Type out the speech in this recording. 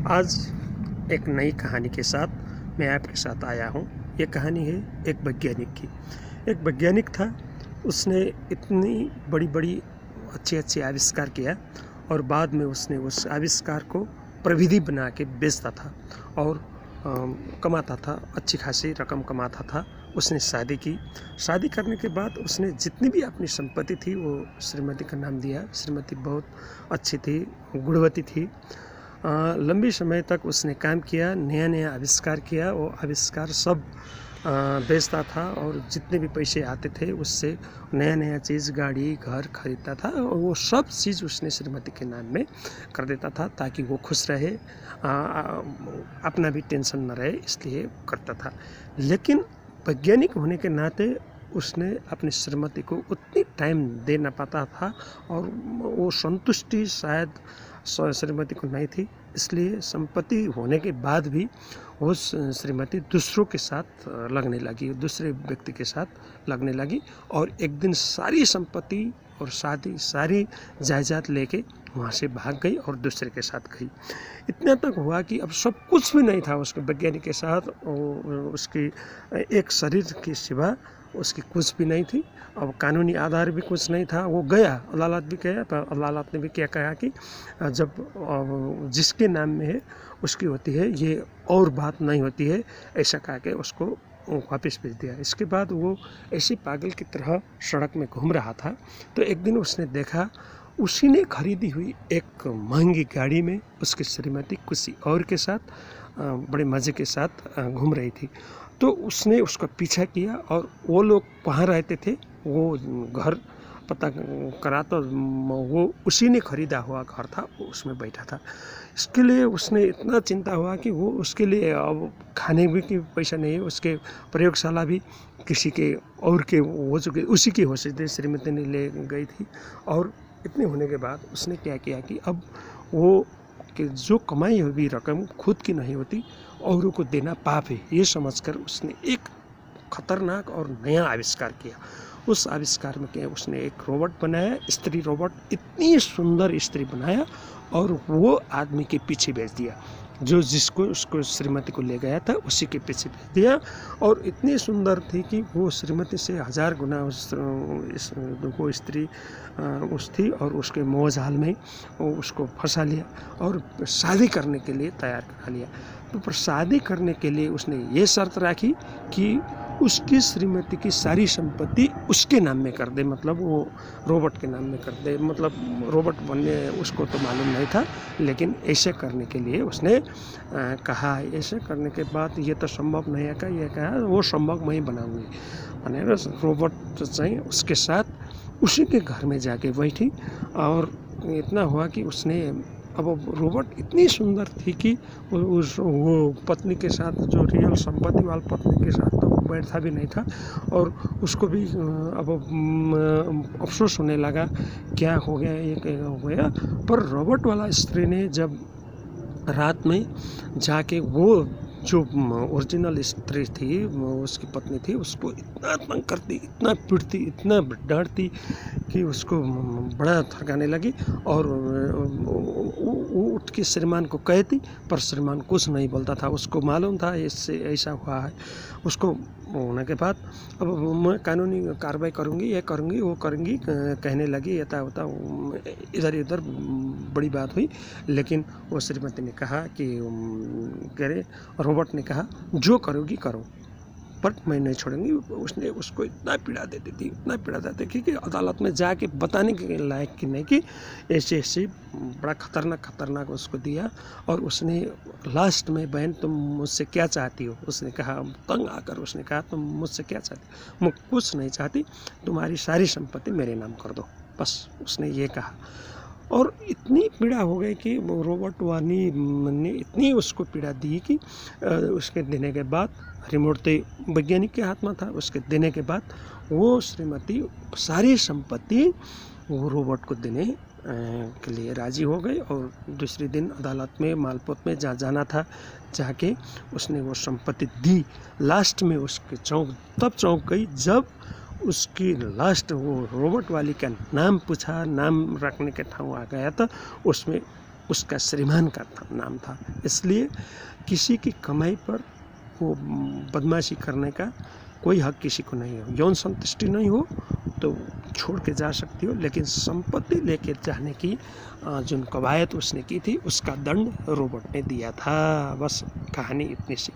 आज एक नई कहानी के साथ मैं आपके साथ आया हूँ। ये कहानी है एक वैज्ञानिक की। एक वैज्ञानिक था, उसने इतनी बड़ी अच्छे आविष्कार किया और बाद में उसने उस आविष्कार को प्रविधि बना के बेचता था और कमाता था, अच्छी खासी रकम कमाता था। उसने शादी की। शादी करने के बाद उसने जितनी भी अपनी संपत्ति थी वो श्रीमती का नाम दिया। श्रीमती बहुत अच्छी थी, गुणवती थी। लंबी समय तक उसने काम किया, नया आविष्कार किया। वो आविष्कार सब बेचता था और जितने भी पैसे आते थे उससे नया चीज़, गाड़ी, घर खरीदता था और वो सब चीज़ उसने श्रीमती के नाम में कर देता था ताकि वो खुश रहे, अपना भी टेंशन न रहे, इसलिए करता था। लेकिन वैज्ञानिक होने के नाते उसने अपनी श्रीमती को उतनी टाइम दे ना पाता था और वो संतुष्टि शायद श्रीमती को नहीं थी। इसलिए संपत्ति होने के बाद भी वो श्रीमती दूसरों के साथ लगने लगी, दूसरे व्यक्ति के साथ लगने लगी और एक दिन सारी संपत्ति और सारी जायदाद लेके वहाँ से भाग गई और दूसरे के साथ गई। इतना तक हुआ कि अब सब कुछ भी नहीं था उसके वैज्ञानिक के साथ, उसकी एक शरीर की सिवा उसकी कुछ भी नहीं थी। अब कानूनी आधार भी कुछ नहीं था। वो गया, अदालत भी गया, पर अदालत ने भी क्या कहा कि जब जिसके नाम में है उसकी होती है, ये और बात नहीं होती है, ऐसा कहा के उसको वापस भेज दिया। इसके बाद वो ऐसे पागल की तरह सड़क में घूम रहा था तो एक दिन उसने देखा उसी ने खरीदी हुई एक महंगी गाड़ी में उसकी श्रीमती किसी और के साथ बड़े मज़े के साथ घूम रही थी। तो उसने उसका पीछा किया और वो लोग वहाँ रहते थे, वो घर पता करा तो वो उसी ने खरीदा हुआ घर था, वो उसमें बैठा था। इसके लिए उसने इतना चिंता हुआ कि वो उसके लिए अब खाने भी की पैसा नहीं है, उसके प्रयोगशाला भी किसी के और के हो चुके, उसी की हो सकते श्रीमती ने ले गई थी। और इतने होने के बाद उसने क्या किया कि अब वो कि जो कमाई हुई रकम खुद की नहीं होती, औरों को देना पाप है, ये समझकर उसने एक खतरनाक और नया आविष्कार किया। उस आविष्कार में क्या, उसने एक रोबोट बनाया, स्त्री रोबोट। इतनी सुंदर स्त्री बनाया और वो आदमी के पीछे भेज दिया, जो जिसको उसको श्रीमती को ले गया था उसी के पीछे भेज दिया। और इतनी सुंदर थी कि वो श्रीमती से 1000 गुना वो स्त्री उस थी और उसके मोहजाल में उसको फंसा लिया और शादी करने के लिए तैयार करा लिया। तो पर शादी करने के लिए उसने ये शर्त रखी कि उसकी श्रीमती की सारी संपत्ति उसके नाम में कर दे, मतलब वो रोबोट के नाम में कर दे। मतलब रोबोट बनने उसको तो मालूम नहीं था, लेकिन ऐसे करने के लिए उसने कहा। ऐसे करने के बाद ये तो संभव नहीं है का, ये कहा वो संभव मैं बनाऊंगी। मैंने रोबोट चाहिए उसके साथ उसी के घर में जाके बैठी और इतना हुआ कि उसने अब रोबोट इतनी सुंदर थी कि वो पत्नी के साथ, जो रियल संपत्ति वाली पत्नी के साथ तो वो बैठता भी नहीं था और उसको भी अब अफसोस होने लगा, क्या हो गया, ये क्या हो गया। पर रोबोट वाला स्त्री ने जब रात में जाके वो जो ओरिजिनल स्त्री थी, उसकी पत्नी थी, उसको इतना तंग करती, इतना पीटती, इतना डांटती कि उसको बड़ा थकाने लगी और वो उठ के श्रीमान को कहती, पर श्रीमान कुछ नहीं बोलता था। उसको मालूम था इससे ऐसा हुआ है। उसको होने के बाद अब मैं कानूनी कार्रवाई करूँगी, ये करूँगी, वो करूँगी कहने लगी। यथा होता इधर उधर बड़ी बात हुई, लेकिन वो श्रीमती ने कहा कि कह रहे रोबोट ने कहा जो करोगी करो, पर मैं नहीं छोड़ूंगी। उसने उसको इतना पीड़ा देती थी, इतना पीड़ा देती थी कि अदालत में जाके बताने के लायक कि नहीं कि ऐसे बड़ा खतरनाक उसको दिया। और उसने लास्ट में, बहन तुम मुझसे क्या चाहती हो, उसने कहा, तंग आकर उसने कहा, तुम मुझसे क्या चाहती हो? मैं कुछ नहीं चाहती, तुम्हारी सारी संपत्ति मेरे नाम कर दो, बस। उसने ये कहा और इतनी पीड़ा हो गई कि रोबोट वाली ने इतनी उसको पीड़ा दी कि उसके देने के बाद, रिमोट तो वैज्ञानिक के हाथ में था, उसके देने के बाद वो श्रीमती सारी संपत्ति वो रोबोट को देने के लिए राजी हो गई। और दूसरे दिन अदालत में, मालपोत में जहाँ जाना था, जाके उसने वो संपत्ति दी। लास्ट में उसके तब चौंक गई जब उसकी लास्ट वो रोबोट वाली का नाम पूछा, नाम रखने के ठाव आ गया था, उसमें उसका श्रीमान का नाम था। इसलिए किसी की कमाई पर वो बदमाशी करने का कोई हक किसी को नहीं हो। यौन संतुष्टि नहीं हो तो छोड़ के जा सकती हो, लेकिन संपत्ति लेके जाने की जो कवायद उसने की थी उसका दंड रॉबर्ट ने दिया था। बस कहानी इतनी सी।